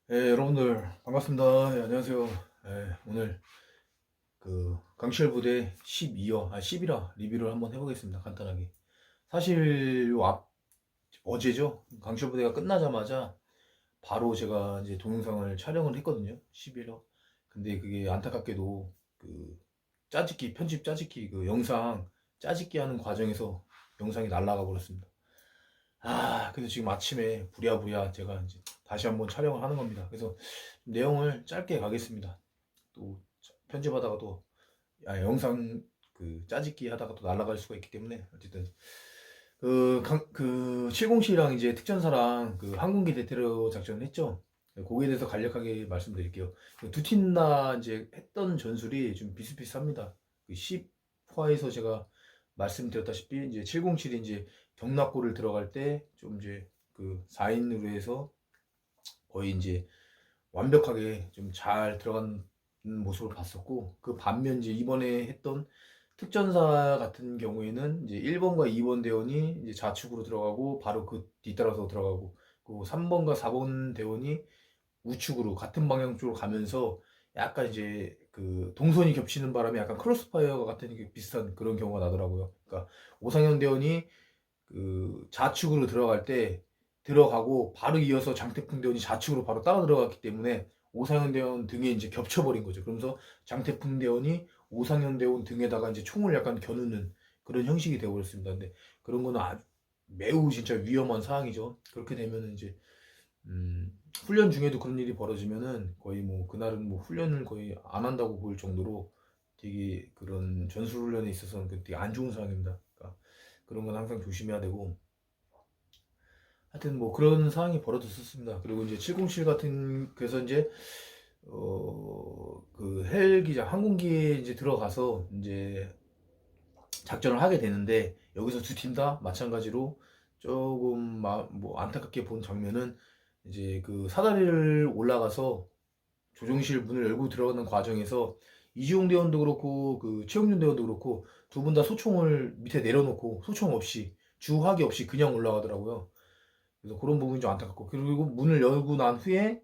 여러분들 반갑습니다. 안녕하세요. 오늘 그 강철 부대 12화, 11화 리뷰를 한번 해보겠습니다. 간단하게. 사실 어제죠. 강철 부대가 끝나자마자 바로 제가 이제 동영상을 촬영을 했거든요. 11화. 근데 그게 안타깝게도 그 편집 짜집기 그 영상 짜집기 하는 과정에서 영상이 날아가 버렸습니다. 그래서 지금 아침에 부랴부랴 제가 이제 다시 한번 촬영을 하는 겁니다. 그래서 내용을 짧게 가겠습니다. 또 편집하다가 또 영상 그 짜집기 하다가 또 날아갈 수가 있기 때문에 어쨌든 그 707이랑 이제 특전사랑 그 항공기 대테러 작전을 했죠. 거기에 대해서 간략하게 말씀드릴게요. 두 팀 다 이제 했던 전술이 좀 비슷비슷합니다. 그 10화에서 제가 말씀드렸다시피 이제 707이 이제 경락고를 들어갈 때 좀 이제 그 4인으로 해서 거의 이제 완벽하게 좀 잘 들어간 모습을 봤었고, 그 반면 이제 이번에 했던 특전사 같은 경우에는 이제 1번과 2번 대원이 이제 좌측으로 들어가고 바로 그 뒤따라서 들어가고, 그 3번과 4번 대원이 우측으로 같은 방향 쪽으로 가면서 약간 이제 그 동선이 겹치는 바람에 약간 크로스파이어 같은 게 비슷한 그런 경우가 나더라고요. 그러니까 오상현 대원이 그 좌측으로 들어갈 때 들어가고 바로 이어서 장태풍 대원이 좌측으로 바로 따라 들어갔기 때문에 오상현 대원 등에 이제 겹쳐버린 거죠. 그러면서 장태풍 대원이 오상현 대원 등에다가 이제 총을 약간 겨누는 그런 형식이 되어버렸습니다. 근데 그런 거는 매우 진짜 위험한 상황이죠. 그렇게 되면은 이제 훈련 중에도 그런 일이 벌어지면은 거의 뭐 그날은 뭐 훈련을 거의 안 한다고 볼 정도로 되게 그런 전술 훈련에 있어서는 되게 안 좋은 상황입니다. 그러니까 그런 건 항상 조심해야 되고, 하여튼 뭐 그런 상황이 벌어졌었습니다. 그리고 이제 707 같은, 그래서 이제 그 헬기장 항공기에 이제 들어가서 이제 작전을 하게 되는데, 여기서 두 팀 다 마찬가지로 조금 뭐 안타깝게 본 장면은 이제 그 사다리를 올라가서 조종실 문을 열고 들어가는 과정에서 이지용 대원도 그렇고 그 최영준 대원도 그렇고 두 분 다 소총을 밑에 내려놓고 소총 없이 주화기 없이 그냥 올라가더라고요. 그래서 그런 부분이 좀 안타깝고, 그리고 문을 열고 난 후에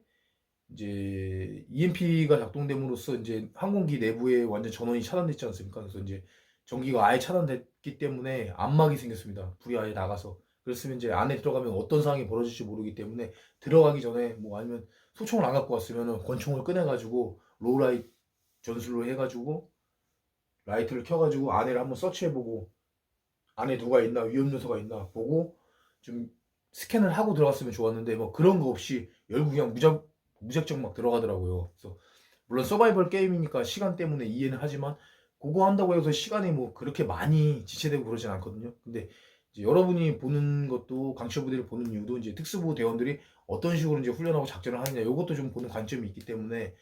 이제 EMP가 작동됨으로써 이제 항공기 내부에 완전 전원이 차단됐지 않습니까? 그래서 이제 전기가 아예 차단됐기 때문에 암막이 생겼습니다. 불이 아예 나가서. 그랬으면 이제 안에 들어가면 어떤 상황이 벌어질지 모르기 때문에 들어가기 전에 뭐 아니면 소총을 안 갖고 왔으면은 권총을 꺼내가지고 로우라이트 전술로 해가지고 라이트를 켜가지고 안에를 한번 서치해보고 안에 누가 있나 위험 요소가 있나 보고 좀 스캔을 하고 들어갔으면 좋았는데 뭐 그런 거 없이 열고 그냥 무작정 막 들어가더라고요. 그래서 물론 서바이벌 게임이니까 시간 때문에 이해는 하지만 그거 한다고 해서 시간이 뭐 그렇게 많이 지체되고 그러진 않거든요. 근데 이제 여러분이 보는 것도, 강철 부대를 보는 이유도 이제 특수부 대원들이 어떤 식으로 이제 훈련하고 작전을 하느냐, 이것도 좀 보는 관점이 있기 때문에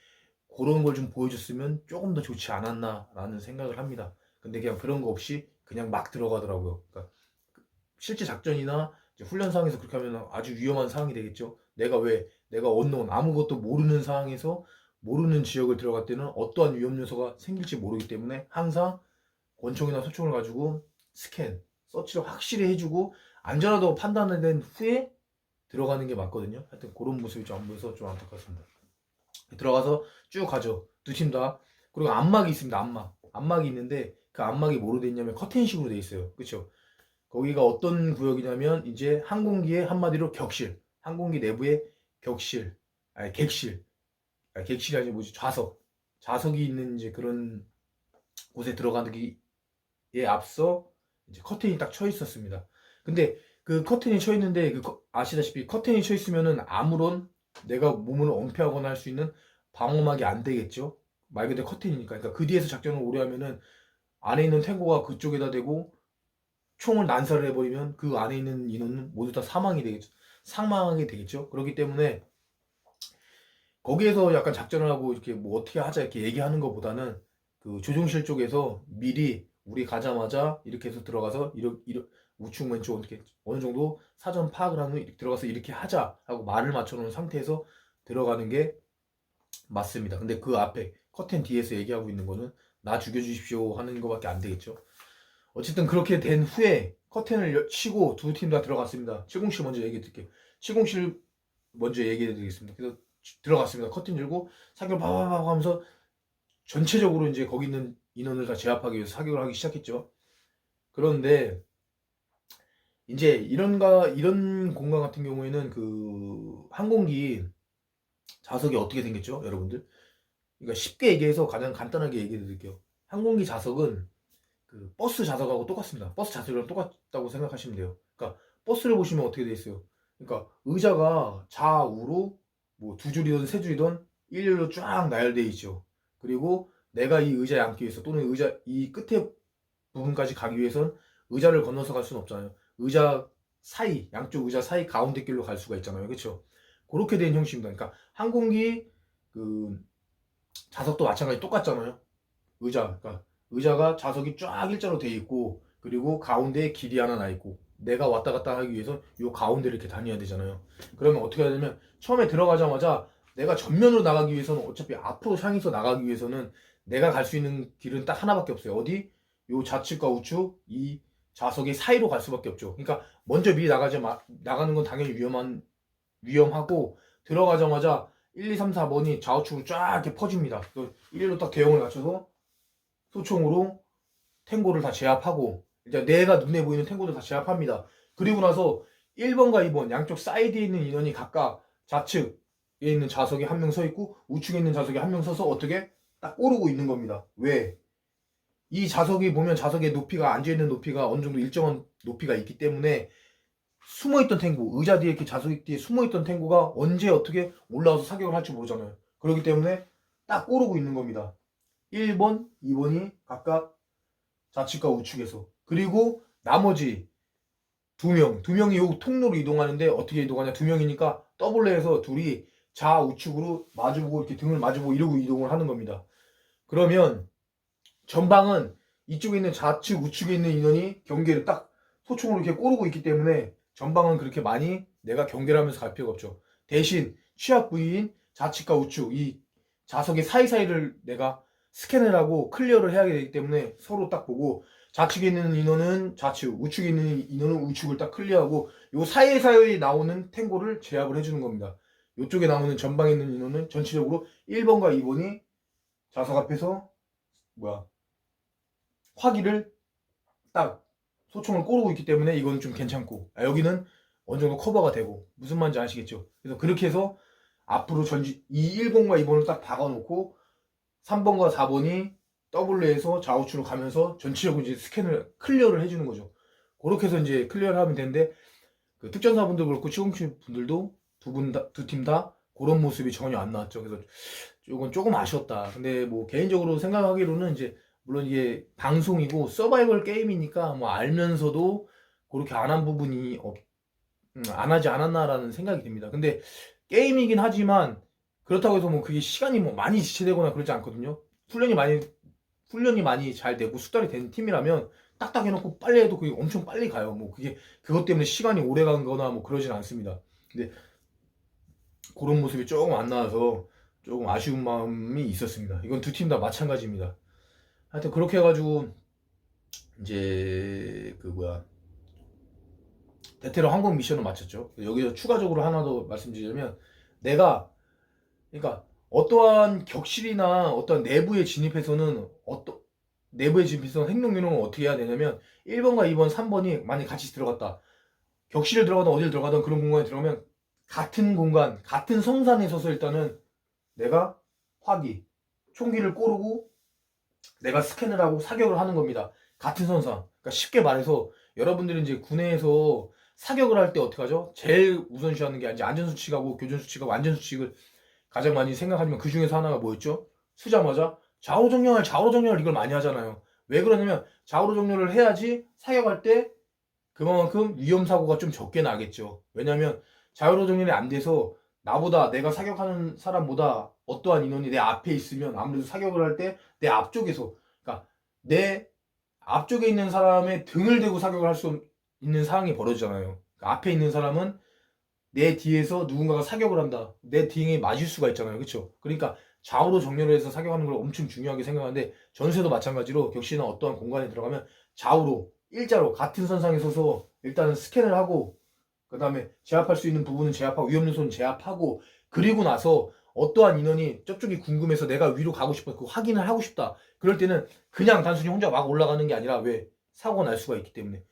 그런 걸 좀 보여줬으면 조금 더 좋지 않았나라는 생각을 합니다. 근데 그냥 그런 거 없이 그냥 막 들어가더라고요. 그러니까 실제 작전이나 훈련 상황에서 그렇게 하면 아주 위험한 상황이 되겠죠. 내가 언노운 아무것도 모르는 상황에서 모르는 지역을 들어갈 때는 어떠한 위험 요소가 생길지 모르기 때문에 항상 권총이나 소총을 가지고 스캔, 서치를 확실히 해주고 안전하다고 판단된 후에 들어가는 게 맞거든요. 하여튼 그런 모습이 좀 안 보여서 좀 안타깝습니다. 들어가서 쭉 가죠. 두 팀 다. 그리고 안막이 있습니다. 안막이 있는데 그 안막이 뭐로 돼 있냐면 커튼식으로 돼 있어요. 그렇죠? 거기가 어떤 구역이냐면 이제 항공기의 한마디로 격실, 항공기 내부의 격실, 객실, 객실이 아니고 뭐지, 좌석이 있는 이제 그런 곳에 들어가기에 앞서 이제 커튼이 딱 쳐 있었습니다. 근데 그 커튼이 쳐 있는데 아시다시피 커튼이 쳐 있으면은 아무런 내가 몸을 엄폐하거나 할 수 있는 방어막이 안 되겠죠. 말 그대로 커튼이니까. 그러니까 그 뒤에서 작전을 오래 하면은 안에 있는 탱고가 그쪽에다 대고 총을 난사를 해버리면 그 안에 있는 인원은 모두 다 사망하게 되겠죠. 그렇기 때문에 거기에서 약간 작전을 하고 이렇게 뭐 어떻게 하자 이렇게 얘기하는 것보다는 그 조종실 쪽에서 미리 우리 가자마자 이렇게 해서 들어가서 우측 왼쪽 어떻게 어느 정도 사전 파악을 한 후에 들어가서 이렇게 하자 하고 말을 맞춰놓은 상태에서 들어가는 게 맞습니다. 근데 그 앞에 커튼 뒤에서 얘기하고 있는 거는 나 죽여주십시오 하는 거밖에 안 되겠죠. 어쨌든 그렇게 된 후에 커튼을 치고 두 팀 다 들어갔습니다. 707 먼저 얘기해 드릴게요. 707 먼저 얘기해 드리겠습니다. 그래서 들어갔습니다. 커튼 들고 사격을 바바바 하면서 전체적으로 이제 거기 있는 인원을 다 제압하기 위해서 사격을 하기 시작했죠. 그런데 이제 이런 공간 같은 경우에는 그 항공기 좌석이 어떻게 생겼죠, 여러분들? 그러니까 쉽게 얘기해서 가장 간단하게 얘기해 드릴게요. 항공기 좌석은 그 버스 좌석하고 똑같습니다. 버스 좌석이랑 똑같다고 생각하시면 돼요. 그러니까 버스를 보시면 어떻게 돼 있어요? 그러니까 의자가 좌우로 뭐 두 줄이든 세 줄이든 일렬로 쫙 나열되어 있죠. 그리고 내가 이 의자에 앉기 위해서 또는 의자 이 끝에 부분까지 가기 위해선 의자를 건너서 갈 수는 없잖아요. 의자 사이, 양쪽 의자 사이 가운데 길로 갈 수가 있잖아요. 그렇죠? 그렇게 된 형식입니다. 그러니까 항공기 그 좌석도 마찬가지 똑같잖아요. 그러니까 의자가 좌석이 쫙 일자로 돼 있고 그리고 가운데에 길이 하나 나 있고 내가 왔다 갔다 하기 위해서 요 가운데를 이렇게 다녀야 되잖아요. 그러면 어떻게 해야 되냐면 처음에 들어가자마자 내가 전면으로 나가기 위해서는 어차피 앞으로 향해서 나가기 위해서는 내가 갈 수 있는 길은 딱 하나밖에 없어요. 어디? 요 좌측과 우측 이 좌석의 사이로 갈 수밖에 없죠. 그러니까 먼저 미리 나가는 건 당연히 위험하고 들어가자마자 1, 2, 3, 4번이 좌우측으로 쫙 이렇게 퍼집니다. 일일로 딱 대형을 갖춰서 소총으로 탱고를 다 제압하고 이제 내가 눈에 보이는 탱고를 다 제압합니다. 그리고 나서 1번과 2번 양쪽 사이드에 있는 인원이 각각 좌측에 있는 좌석에 한 명 서 있고 우측에 있는 좌석에 한 명 서서 어떻게 딱 오르고 있는 겁니다. 왜? 이 좌석이 보면 좌석의 높이가 앉아있는 높이가 어느 정도 일정한 높이가 있기 때문에 숨어있던 탱고 의자 뒤에 이렇게 좌석 뒤에 숨어있던 탱고가 언제 어떻게 올라와서 사격을 할지 모르잖아요. 그렇기 때문에 딱 오르고 있는 겁니다. 1번, 2번이 각각 좌측과 우측에서 그리고 나머지 두 명이 요 통로로 이동하는데 어떻게 이동하냐 두 명이니까 더블레에서 둘이 좌우측으로 마주보고 이렇게 등을 마주보고 이러고 이동을 하는 겁니다. 그러면 전방은 이쪽에 있는 좌측 우측에 있는 인원이 경계를 딱 소총으로 이렇게 꼬르고 있기 때문에 전방은 그렇게 많이 내가 경계를 하면서 갈 필요가 없죠. 대신 취약 부위인 좌측과 우측 이 좌석의 사이사이를 내가 스캔을 하고 클리어를 해야 되기 때문에 서로 딱 보고 좌측에 있는 인원은 좌측, 우측에 있는 인원은 우측을 딱 클리어하고 요 사이사이에 나오는 탱고를 제압을 해주는 겁니다. 이쪽에 나오는 전방에 있는 인원은 전체적으로 1번과 2번이 좌석 앞에서 화기를 딱 소총을 꼬르고 있기 때문에 이건 좀 괜찮고 여기는 어느 정도 커버가 되고 무슨 말인지 아시겠죠? 그래서 그렇게 해서 앞으로 이 1번과 2번을 딱 박아놓고 3번과 4번이 W에서 좌우측으로 가면서 전체적으로 이제 스캔을 클리어를 해주는 거죠. 그렇게 해서 이제 클리어를 하면 되는데 그 특전사분들 그렇고 시공치 분들도 두 팀 다 그런 모습이 전혀 안 나왔죠. 그래서 이건 조금 아쉬웠다. 근데 뭐 개인적으로 생각하기로는 이제 물론 이게 방송이고 서바이벌 게임이니까 뭐 알면서도 그렇게 안 한 부분이 안 하지 않았나라는 생각이 듭니다. 근데 게임이긴 하지만 그렇다고 해서 뭐 그게 시간이 뭐 많이 지체되거나 그러지 않거든요. 훈련이 많이 잘 되고 숙달이 된 팀이라면 딱딱 해놓고 빨리 해도 그게 엄청 빨리 가요. 뭐 그게 그것 때문에 시간이 오래 간 거나 뭐 그러진 않습니다. 근데 그런 모습이 조금 안 나와서 조금 아쉬운 마음이 있었습니다. 이건 두 팀 다 마찬가지입니다. 하여튼 그렇게 해가지고 이제 대테러 항공 미션을 마쳤죠. 여기서 추가적으로 하나 더 말씀드리자면 그러니까 어떠한 격실이나 어떠한 내부에 진입해서는 행동유능을 어떻게 해야 되냐면 1번과 2번, 3번이 만약 같이 들어갔다. 격실을 들어가든 어딜 들어가든 그런 공간에 들어가면 같은 공간, 같은 성산에 서서 일단은 내가 총기를 꼬르고 내가 스캔을 하고 사격을 하는 겁니다. 같은 선상. 그러니까 쉽게 말해서 여러분들이 이제 군에서 사격을 할 때 어떻게 하죠? 제일 우선시하는 게 이제 안전수칙하고 교전수칙하고 안전수칙을 가장 많이 생각하지만 그 중에서 하나가 뭐였죠? 쓰자마자 좌우로 정렬 이걸 많이 하잖아요. 왜 그러냐면 좌우로 정렬을 해야지 사격할 때 그만큼 위험사고가 좀 적게 나겠죠. 왜냐면 좌우로 정렬이 안 돼서 내가 사격하는 사람보다 어떠한 인원이 내 앞에 있으면 아무래도 사격을 할 때 내 앞쪽에서 그러니까 내 앞쪽에 있는 사람의 등을 대고 사격을 할 수 있는 상황이 벌어지잖아요. 그러니까 앞에 있는 사람은 내 뒤에서 누군가가 사격을 한다. 내 등에 맞을 수가 있잖아요. 그렇죠? 그러니까 좌우로 정렬을 해서 사격하는 걸 엄청 중요하게 생각하는데 전술도 마찬가지로 격시나 어떠한 공간에 들어가면 좌우로 일자로 같은 선상에 서서 일단은 스캔을 하고 그 다음에 제압할 수 있는 부분은 제압하고 위험 요소는 제압하고 그리고 나서 어떠한 인원이 저쪽이 궁금해서 내가 위로 가고 싶어 그 확인을 하고 싶다. 그럴 때는 그냥 단순히 혼자 막 올라가는 게 아니라 왜 사고가 날 수가 있기 때문에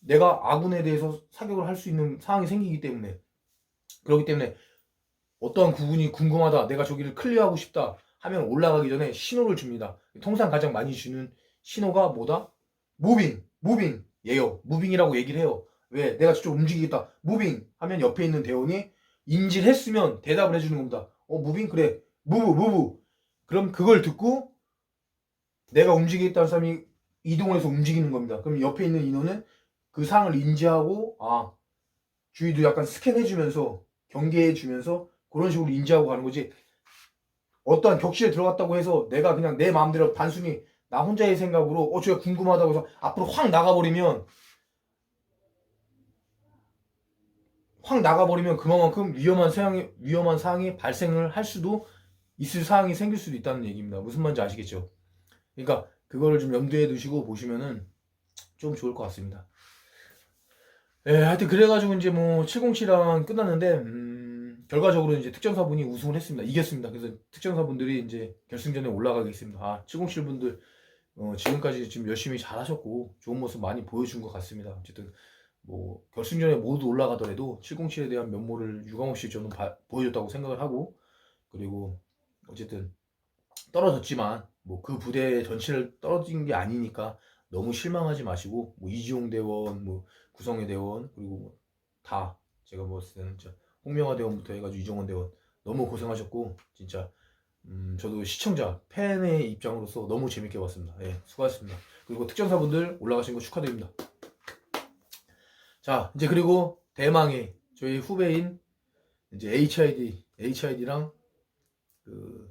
내가 아군에 대해서 사격을 할 수 있는 상황이 생기기 때문에 그렇기 때문에 어떠한 구분이 궁금하다. 내가 저기를 클리어하고 싶다 하면 올라가기 전에 신호를 줍니다. 통상 가장 많이 주는 신호가 뭐다? 무빙 예요. 무빙이라고 얘기를 해요. 왜? 내가 저쪽 움직이겠다. 무빙 하면 옆에 있는 대원이 인지를 했으면 대답을 해주는 겁니다. 무빙? 그래. 무브. 그럼 그걸 듣고 내가 움직이겠다는 사람이 이동을 해서 움직이는 겁니다. 그럼 옆에 있는 인원은 그 상황을 인지하고 주위도 약간 스캔해주면서 경계해주면서 그런 식으로 인지하고 가는 거지. 어떠한 격실에 들어갔다고 해서 내가 그냥 내 마음대로 단순히 나 혼자의 생각으로 저게 궁금하다고 해서 앞으로 확 나가버리면 그만큼 위험한 사항이 발생을 할 수도 있을 사항이 생길 수도 있다는 얘기입니다. 무슨 말인지 아시겠죠? 그러니까 그거를 좀 염두에 두시고 보시면은 좀 좋을 것 같습니다. 하여튼 그래가지고 이제 뭐 707랑 끝났는데 결과적으로 이제 특전사분이 우승을 했습니다. 이겼습니다. 그래서 특전사분들이 이제 결승전에 올라가겠습니다. 707분들 지금까지 지금 열심히 잘하셨고 좋은 모습 많이 보여준 것 같습니다. 어쨌든 뭐 결승전에 모두 올라가더라도 707에 대한 면모를 유감없이 저는 보여줬다고 생각을 하고 그리고 어쨌든 떨어졌지만 뭐 그 부대 전체를 떨어진 게 아니니까 너무 실망하지 마시고 뭐 이지용 대원, 뭐 구성애 대원 그리고 뭐 다 제가 봤을 때는 진짜 홍명화 대원부터 해가지고 이정원 대원 너무 고생하셨고 진짜 저도 시청자 팬의 입장으로서 너무 재밌게 봤습니다. 수고하셨습니다. 그리고 특전사분들 올라가신 거 축하드립니다. 자 이제 그리고 대망의 저희 후배인 이제 HID랑 그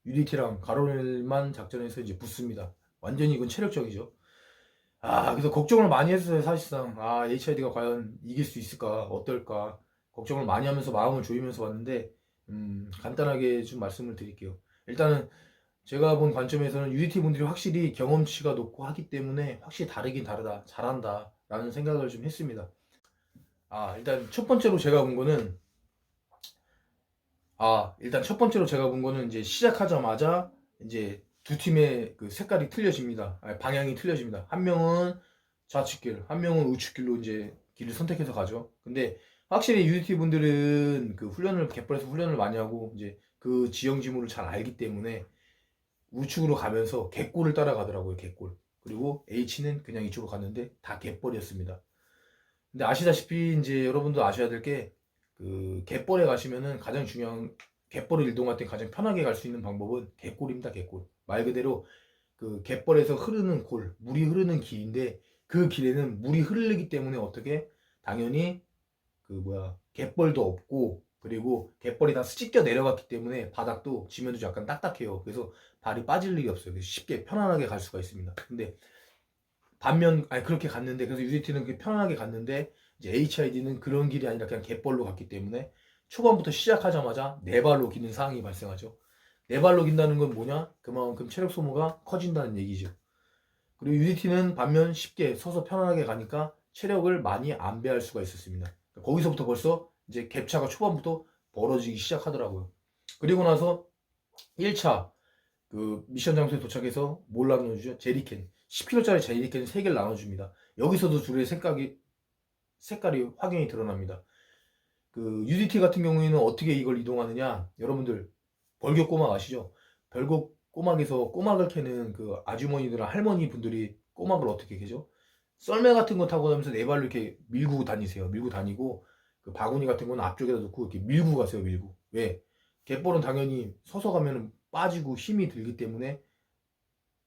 UDT랑 가로를만 작전에서 이제 붙습니다. 완전히 이건 체력적이죠. 그래서 걱정을 많이 했어요, 사실상. HID가 과연 이길 수 있을까, 어떨까. 걱정을 많이 하면서 마음을 조이면서 왔는데, 간단하게 좀 말씀을 드릴게요. 일단은 제가 본 관점에서는 UDT 분들이 확실히 경험치가 높고 하기 때문에 확실히 다르긴 다르다, 잘한다, 라는 생각을 좀 했습니다. 일단 첫 번째로 제가 본 거는, 이제 시작하자마자 이제 두 팀의 그 색깔이 틀려집니다. 방향이 틀려집니다. 한 명은 좌측길, 한 명은 우측길로 이제 길을 선택해서 가죠. 근데 확실히 UDT 분들은 그 갯벌에서 훈련을 많이 하고 이제 그 지형 지물을 잘 알기 때문에 우측으로 가면서 갯골을 따라가더라고요. 갯골. 그리고 H는 그냥 이쪽으로 갔는데 다 갯벌이었습니다. 근데 아시다시피 이제 여러분도 아셔야 될 게 그 갯벌에 가시면은 가장 중요한 갯벌을 이동할 때 가장 편하게 갈 수 있는 방법은 갯골입니다. 갯골. 말 그대로 그 갯벌에서 흐르는 물이 흐르는 길인데 그 길에는 물이 흐르기 때문에 어떻게 당연히 갯벌도 없고 그리고 갯벌이 다 스치겨 내려갔기 때문에 바닥도 지면도 약간 딱딱해요. 그래서 발이 빠질 일이 없어요. 그래서 쉽게 편안하게 갈 수가 있습니다. 근데 반면 그렇게 갔는데 그래서 UDT는 편안하게 갔는데 이제 HID는 그런 길이 아니라 그냥 갯벌로 갔기 때문에 초반부터 시작하자마자 네 발로 기는 상황이 발생하죠. 네 발로 긴다는 건 뭐냐? 그만큼 체력 소모가 커진다는 얘기죠. 그리고 UDT는 반면 쉽게 서서 편안하게 가니까 체력을 많이 안배할 수가 있었습니다. 거기서부터 벌써 이제 갭차가 초반부터 벌어지기 시작하더라고요. 그리고 나서 1차 그 미션 장소에 도착해서 뭘 나눠주죠? 제리캔. 10kg짜리 제리캔 3개를 나눠줍니다. 여기서도 둘의 색깔이 확연히 드러납니다. 그 UDT 같은 경우에는 어떻게 이걸 이동하느냐? 여러분들 벌교 꼬막 아시죠? 벌교 꼬막에서 꼬막을 캐는 그 아주머니들이나 할머니 분들이 꼬막을 어떻게 캐죠? 썰매 같은 거 타고 가면서 네 발로 이렇게 밀고 다니세요. 밀고 다니고 그 바구니 같은 거는 앞쪽에다 놓고 이렇게 밀고 가세요. 밀고. 왜? 갯벌은 당연히 서서 가면 빠지고 힘이 들기 때문에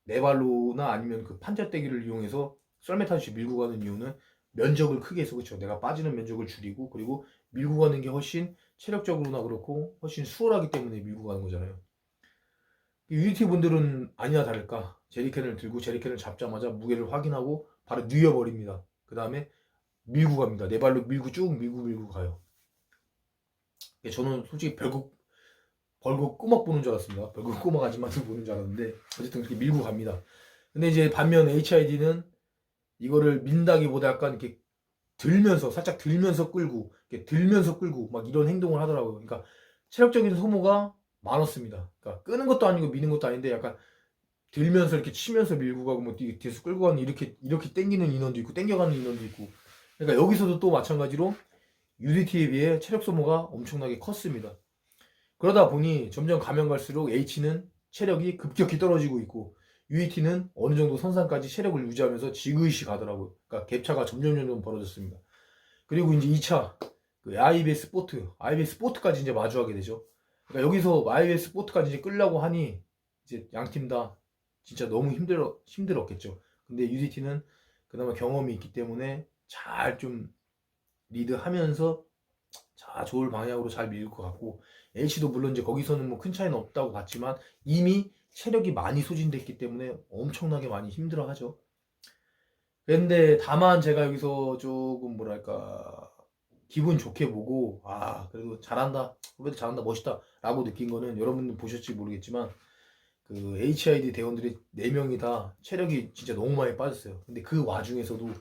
네 발로나 아니면 그 판자떼기를 이용해서 썰매 타듯이 밀고 가는 이유는 면적을 크게 해서 그렇죠. 내가 빠지는 면적을 줄이고 그리고 밀고 가는 게 훨씬 체력적으로나 그렇고 훨씬 수월하기 때문에 밀고 가는 거잖아요. UDT 분들은 아니나 다를까 제리캔을 들고 제리캔을 잡자마자 무게를 확인하고 바로 뉘어버립니다. 그 다음에 밀고 갑니다. 네 발로 밀고 쭉 밀고 가요. 저는 솔직히 벌고 꼬막 보는 줄 알았습니다. 벌고 꼬막 아줌마들 보는 줄 알았는데 어쨌든 그렇게 밀고 갑니다. 근데 이제 반면 HID는 이거를 민다기보다 약간 이렇게 살짝 들면서 끌고 막 이런 행동을 하더라고요. 그러니까 체력적인 소모가 많았습니다. 그러니까 끄는 것도 아니고 미는 것도 아닌데 약간 들면서 이렇게 치면서 밀고 가고 뭐 뒤에서 끌고 가는 이렇게 당기는 인원도 있고 당겨가는 인원도 있고. 그러니까 여기서도 또 마찬가지로 UDT에 비해 체력 소모가 엄청나게 컸습니다. 그러다 보니 점점 가면 갈수록 H는 체력이 급격히 떨어지고 있고 UET는 어느 정도 선상까지 체력을 유지하면서 지그시 가더라고요. 그러니까 갭차가 점점 벌어졌습니다. 그리고 이제 2차 그 IBS 스포트까지 이제 마주하게 되죠. 그러니까 여기서 IBS 스포트까지 이제 끌려고 하니 이제 양 팀 다 진짜 너무 힘들었겠죠. 근데 UDT는 그나마 경험이 있기 때문에 잘 좀 리드하면서 자 좋을 방향으로 잘 밀릴 것 같고 H도 물론 이제 거기서는 뭐 큰 차이는 없다고 봤지만 이미 체력이 많이 소진됐기 때문에 엄청나게 많이 힘들어하죠. 근데 다만 제가 여기서 조금 뭐랄까 기분 좋게 보고 아 그래도 잘한다 후배들 잘한다 멋있다 라고 느낀 거는 여러분들 보셨지 모르겠지만 그 HID 대원들이 4명이 다 체력이 진짜 너무 많이 빠졌어요. 근데 그 와중에서도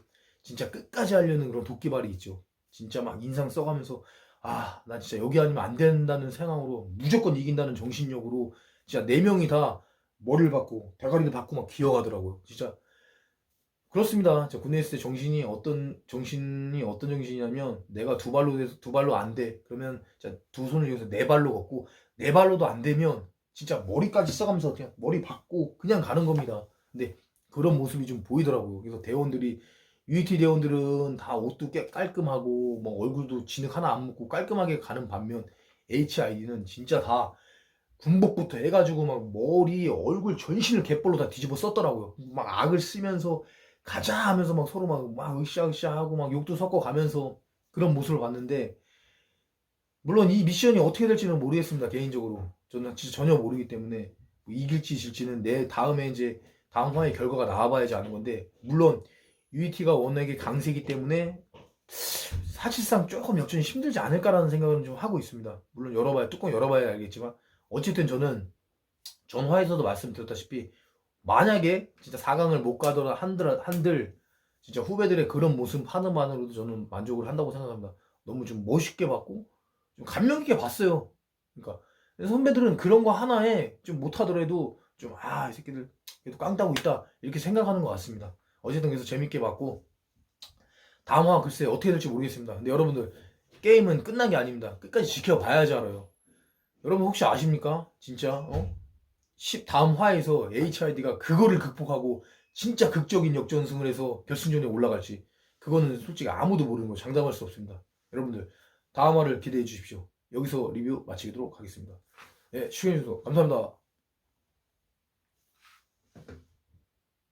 진짜 끝까지 하려는 그런 도끼발이 있죠. 진짜 막 인상 써가면서 아 나 진짜 여기 아니면 안 된다는 생각으로 무조건 이긴다는 정신력으로 진짜 4명이 다 머리를 박고 대가리도 박고 막 기어가더라고요. 진짜 그렇습니다. 저 군대 있을 때 어떤 정신이냐면 내가 두 발로 돼서 두 발로 안 돼. 그러면 진짜 두 손을 이어서 네 발로 걷고 네 발로도 안 되면 진짜 머리까지 써가면서 그냥 머리 박고 그냥 가는 겁니다. 근데 그런 모습이 좀 보이더라고요. 그래서 대원들이 UET 대원들은 다 옷도 깔끔하고 뭐 얼굴도 진흙 하나 안 묻고 깔끔하게 가는 반면 HID는 진짜 다 군복부터 해가지고 막 머리 얼굴 전신을 갯벌로 다 뒤집어 썼더라고요. 막 악을 쓰면서 가자 하면서 막 서로 막 으쌰으쌰 하고 막 욕도 섞어 가면서 그런 모습을 봤는데 물론 이 미션이 어떻게 될지는 모르겠습니다. 개인적으로 저는 진짜 전혀 모르기 때문에 뭐 이길지 질지는 내 다음에 이제 다음 화의 결과가 나와봐야지 아는 건데 물론 UET가 워낙에 강세기 때문에 사실상 조금 역전이 힘들지 않을까라는 생각은 좀 하고 있습니다. 물론 뚜껑 열어봐야 알겠지만 어쨌든 저는 전화에서도 말씀드렸다시피 만약에 진짜 4강을 못 가더라 한들 진짜 후배들의 그런 모습 하나만으로도 저는 만족을 한다고 생각합니다. 너무 좀 멋있게 봤고 좀 감명 깊게 봤어요. 그러니까 선배들은 그런 거 하나에 좀 못하더라도 좀 이 새끼들 그래도 깡 따고 있다 이렇게 생각하는 것 같습니다. 어쨌든 그래서 재밌게 봤고 다음 화 글쎄 어떻게 될지 모르겠습니다. 근데 여러분들 게임은 끝난 게 아닙니다. 끝까지 지켜봐야지 알아요. 여러분 혹시 아십니까? 진짜 다음 화에서 HID가 그거를 극복하고 진짜 극적인 역전승을 해서 결승전에 올라갈지 그거는 솔직히 아무도 모르는 거 장담할 수 없습니다. 여러분들 다음 화를 기대해 주십시오. 여기서 리뷰 마치도록 하겠습니다. 네, 시청해주셔서 감사합니다.